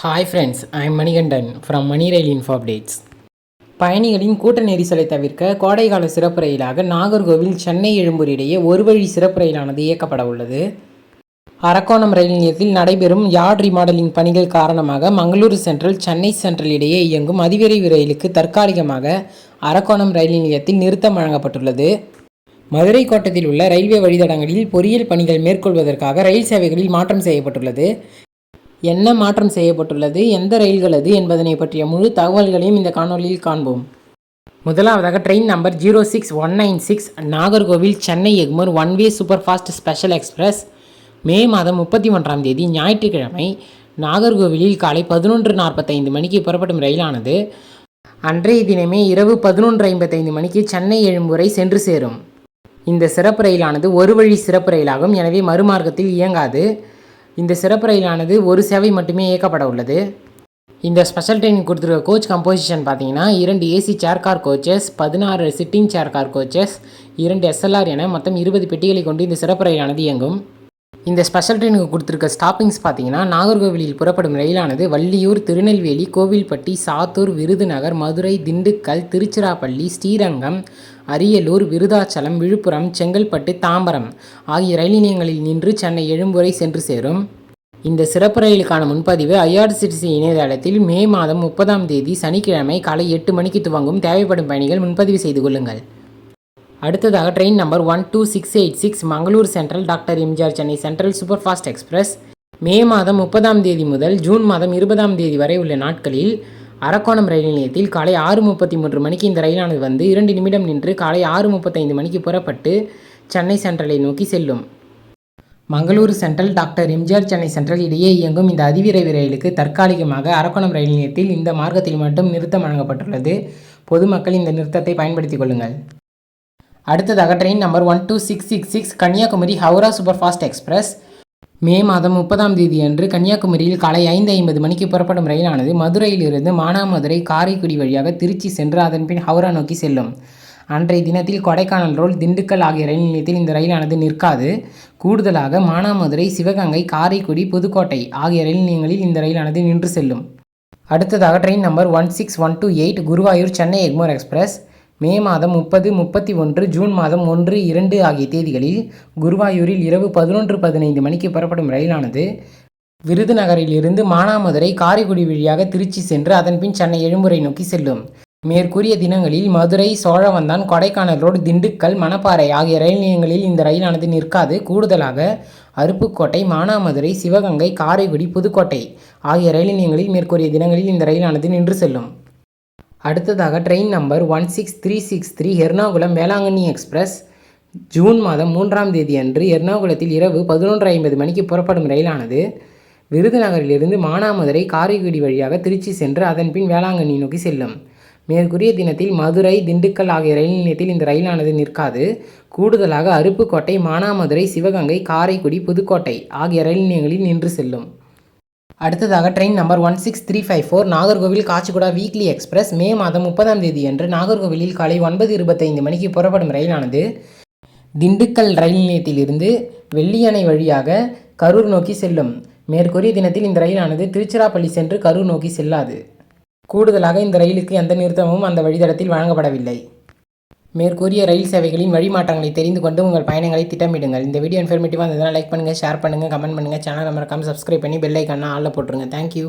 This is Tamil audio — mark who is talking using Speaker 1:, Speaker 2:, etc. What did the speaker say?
Speaker 1: Hi friends, I am Manigandan from Money Rail Info Updates. பயணிகளின் கூட்ட நெரிசலை தவிர்க்க கோடைகால சிறப்பு ரயிலாக நாகர்கோவில் சென்னை எழும்பூர் இடையே ஒரு வழி சிறப்பு ரயிலானது இயக்கப்பட உள்ளது. அரக்கோணம் ரயில் நிலையத்தில் நடைபெறும் யார்ட் ரீமாடலிங் பணிகள் காரணமாக மங்களூரு சென்ட்ரல் சென்னை சென்ட்ரல் இடையே இயங்கும் அதிவிரைவு ரயிலுக்கு தற்காலிகமாக அரக்கோணம் ரயில் நிலையத்தில் நிறுத்தம் வழங்கப்பட்டுள்ளது. மதுரை கோட்டத்தில் உள்ள ரயில்வே வழித்தடங்களில் பொறியியல் பணிகள் மேற்கொள்வதற்காக ரயில் சேவைகளில் மாற்றம் செய்யப்பட்டுள்ளது. என்ன மாற்றம் செய்யப்பட்டுள்ளது, எந்த ரயில்கள் அது என்பதனை பற்றிய முழு தகவல்களையும் இந்த காணொலியில் காண்போம். முதலாவதாக train number 06196 Nagercoil Chennai Egmore one way super fast special express May மாதம் 31ஆம் தேதி ஞாயிற்றுக்கிழமை நாகர்கோவிலில் காலை 11:45 மணிக்கு புறப்படும் ரயிலானது அன்றைய தினமே இரவு 11:55 மணிக்கு சென்னை எழும்பூரை சென்று சேரும். இந்த சிறப்பு ரயிலானது ஒரு வழி சிறப்பு ரயிலாகும், எனவே மறுமார்க்கத்தில் இயங்காது. இந்த சிறப்பு ரயிலானது ஒரு சேவை மட்டுமே இயக்கப்பட உள்ளது. இந்த ஸ்பெஷல் ட்ரெயின் கொடுத்துருக்க கோச் கம்போசிஷன் பார்த்தீங்கன்னா 2 AC chair car coaches, 16 sitting chair car coaches, 2 SLR என மொத்தம் 20 பெட்டிகளை கொண்டு இந்த சிறப்பு ரயிலானது இயங்கும். இந்த ஸ்பெஷல் ட்ரெயினுக்கு கொடுத்துருக்க ஸ்டாப்பிங்ஸ் பார்த்தீங்கன்னா நாகர்கோவிலில் புறப்படும் ரயிலானது வள்ளியூர், திருநெல்வேலி, கோவில்பட்டி, சாத்தூர், விருதுநகர், மதுரை, திண்டுக்கல், திருச்சிராப்பள்ளி, ஸ்ரீரங்கம், அரியலூர், விருதாச்சலம், விழுப்புரம், செங்கல்பட்டு, தாம்பரம் ஆகிய ரயில் நிலையங்களில் நின்று சென்னை எழும்பூரை சென்று சேரும். இந்த சிறப்பு ரயிலுக்கான முன்பதிவு ஐஆர்சிடிசி இணையதளத்தில் மே மாதம் 30ஆம் தேதி சனிக்கிழமை காலை 8 மணிக்கு துவங்கும். தேவைப்படும் பயணிகள் முன்பதிவு செய்து கொள்ளுங்கள். அடுத்ததாக train number 12686 Mangalore central doctor MGR Chennai central super fast express May மாதம் 30ஆம் தேதி முதல் ஜூன் மாதம் 20ஆம் தேதி வரை உள்ள நாட்களில் அரக்கோணம் ரயில் நிலையத்தில் காலை 6:33 மணிக்கு இந்த ரயிலானது வந்து 2 நிமிடம் நின்று காலை 6:35 மணிக்கு புறப்பட்டு சென்னை சென்ட்ரலை நோக்கி செல்லும். Mangaluru central doctor MGR Chennai central இடையே இயங்கும் இந்த அதிவிரைவு ரயிலுக்கு தற்காலிகமாக அரக்கோணம் ரயில் நிலையத்தில் இந்த மார்க்கத்தில் மட்டும் நிறுத்தம் வழங்கப்பட்டுள்ளது. பொதுமக்கள் இந்த நிறுத்தத்தை பயன்படுத்திக் கொள்ளுங்கள். அடுத்ததாக train number 12666 Kanyakumari Howrah super fast express May மாதம் 30ஆம் தேதி அன்று கன்னியாகுமரியில் காலை 5:50 மணிக்கு புறப்படும் ரயிலானது மதுரையிலிருந்து மானாமதுரை, காரைக்குடி வழியாக திருச்சி சென்று அதன்பின் ஹவுரா நோக்கி செல்லும். அன்றைய தினத்தில் கொடைக்கானல் ரோடு, திண்டுக்கல் ஆகிய ரயில் நிலையத்தில் இந்த ரயிலானது நிற்காது. கூடுதலாக மானாமதுரை, சிவகங்கை, காரைக்குடி, புதுக்கோட்டை ஆகிய ரயில் நிலையங்களில் இந்த ரயிலானது நின்று செல்லும். அடுத்ததாக train number 16128 Guruvayur Chennai Egmore express May மாதம் 30, 31, ஜூன் மாதம் 1, 2 ஆகிய தேதிகளில் குருவாயூரில் இரவு 11:15 மணிக்கு புறப்படும் ரயிலானது விருதுநகரில் இருந்து மானாமதுரை, காரைக்குடி வழியாக திருச்சி சென்று அதன்பின் சென்னை எழும்பூரை நோக்கி செல்லும். மேற்கூறிய தினங்களில் மதுரை, சோழவந்தான், கொடைக்கானல் ரோடு, திண்டுக்கல், மணப்பாறை ஆகிய ரயில் நிலையங்களில் இந்த ரயிலானது நிற்காது. கூடுதலாக அருப்புக்கோட்டை, மானாமதுரை, சிவகங்கை, காரைக்குடி, புதுக்கோட்டை ஆகிய ரயில் நிலையங்களில் மேற்கூறிய தினங்களில் இந்த ரயிலானது நின்று செல்லும். அடுத்ததாக train number 16363 Ernakulam Velankanni express June மாதம் 3ஆம் தேதி அன்று எர்ணாகுளத்தில் இரவு 11:50 மணிக்கு புறப்படும் ரயிலானது விருதுநகரிலிருந்து மானாமதுரை, காரைக்குடி வழியாக திருச்சி சென்று அதன்பின் வேளாங்கண்ணி நோக்கி செல்லும். மேற்கூறிய தினத்தில் மதுரை, திண்டுக்கல் ஆகிய ரயில் நிலையத்தில் இந்த ரயிலானது நிற்காது. கூடுதலாக அருப்புக்கோட்டை, மானாமதுரை, சிவகங்கை, காரைக்குடி, புதுக்கோட்டை ஆகிய ரயில் நிலையங்களில் நின்று செல்லும். அடுத்ததாக train number 16354 Nagercoil Kacheguda weekly express May மாதம் 30ஆம் தேதி அன்று நாகர்கோவிலில் காலை 9:25 மணிக்கு புறப்படும் ரயிலானது திண்டுக்கல் ரயில் நிலையத்திலிருந்து வெள்ளியணை வழியாக கரூர் நோக்கி செல்லும். மேற்கூறிய தினத்தில் இந்த ரயிலானது திருச்சிராப்பள்ளி சென்று கரூர் நோக்கி செல்லாது. கூடுதலாக இந்த ரயிலுக்கு எந்த நிறுத்தமும் அந்த வழித்தடத்தில் வழங்கப்படவில்லை. மேற்கூறிய ரயில் சேவைகளின் வழிமாற்றங்களை தெரிந்து கொண்டு உங்கள் பயணங்களை திட்டமிடுங்கள். இந்த வீடியோ இன்ஃபர்மேட்டிவாக இருந்ததுனால் லைக் பண்ணுங்கள், ஷேர் பண்ணுங்கள், கமெண்ட் பண்ணுங்கள். சேனலை மறக்காமல் சப்ஸ்கிரைப் பண்ணி பெல் ஐக்கானை ஆல்ல போட்டுருங்க. தேங்க்யூ.